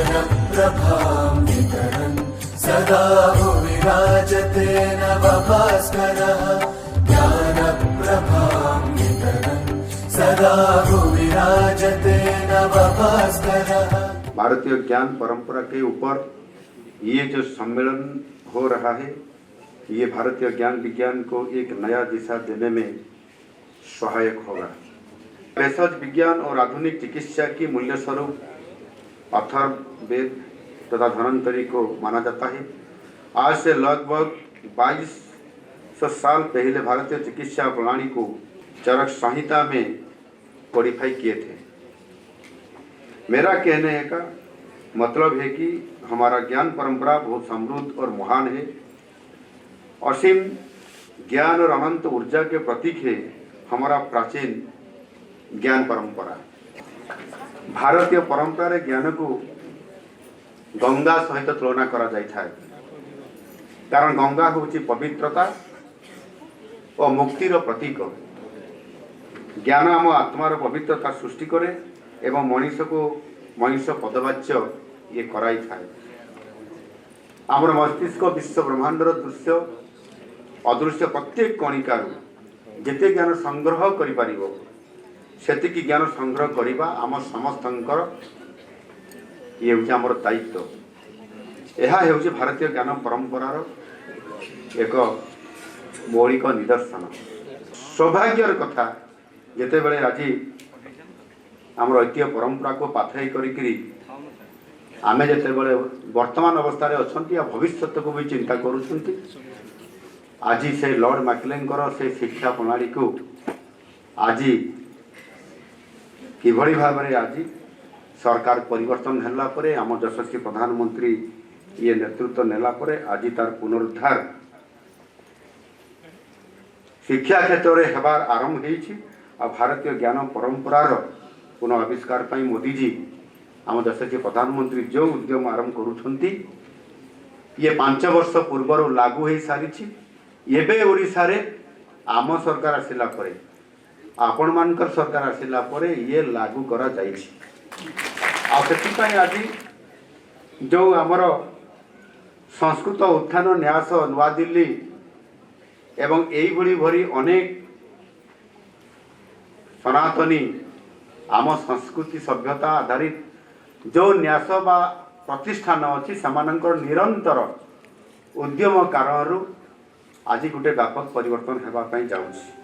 ज्ञानप्रभां वितरन् सदा भुवि विराजते नवभास्करः ज्ञानप्रभां वितरन् सदा भुवि विराजते नवभास्करः। भारतीय ज्ञान परंपरा के ऊपर ये जो सम्मेलन हो रहा है, ये भारतीय ज्ञान विज्ञान को एक नया दिशा देने में सहायक होगा। भेषज विज्ञान और आधुनिक चिकित्सा की मूल्य स्वरूप अथर्व वेद तथा धन्वंतरी को माना जाता है। आज से लगभग 2200 साल पहले भारतीय चिकित्सा प्रणाली को चरक संहिता में कोडिफाई किए थे। मेरा कहने का मतलब है कि हमारा ज्ञान परंपरा बहुत समृद्ध और महान है। असीम ज्ञान और अनंत ऊर्जा के प्रतीक है हमारा प्राचीन ज्ञान परंपरा। भारतीय परंपरा ज्ञान को गंगा सहित तुलना करा जाए, कारण गंगा हूँ पवित्रता और मुक्तिर प्रतीक। ज्ञान आम आत्मार पवित्रता सृष्टि करे एवं मनुष्य पदवाच्य ये कराई थाए। आमर मस्तिष्क विश्व ब्रह्मांडर दृश्य अदृश्य प्रत्येक कणिकार जिते ज्ञान संग्रह करिपारिबो सेतिकी ज्ञान संग्रह करिबा आम समस्तंकर ये हूँ आमर दायित्व। यह हूँ भारतीय ज्ञान परंपरार एक मौलिक निदर्शन। सौभाग्यर कथा जिते बड़े आज आमर ऐतिह्य परंपरा को पाथई करी आमे जिते बड़े वर्तमान अवस्था अच्छा भविष्य को भी चिंता करुँच। आज से लॉर्ड मैकलेंकर से शिक्षा प्रणाली को आज किभली भाव में आज सरकार परिवर्तन हैला परे आम यशस्वी प्रधानमंत्री ये नेतृत्व नेला परे आज तार पुनरुद्धार शिक्षा क्षेत्र में हेबार आरंभ हो। भारतीय ज्ञान परंपरार पुनः आविष्कार पर मोदी जी आम यशस्वी प्रधानमंत्री जो उद्यम आरंभ करुछंती ये 5 वर्ष पूर्व लागू हो सारी। एबे ओडिशा रे आम सरकार आसिला परे आपण मानकर सरकार आसिला परे ये लागू करा जाइछि। आज जो आमर संस्कृत उत्थान न्यास नवा दिल्ली एवं यही भरी अनेक सनातनी आम संस्कृति सभ्यता आधारित जो न्यास बा प्रतिष्ठान अच्छी समानंकर निरंतर उद्यम कारण आज गोटे व्यापक परिवर्तन होगा जाऊँगी।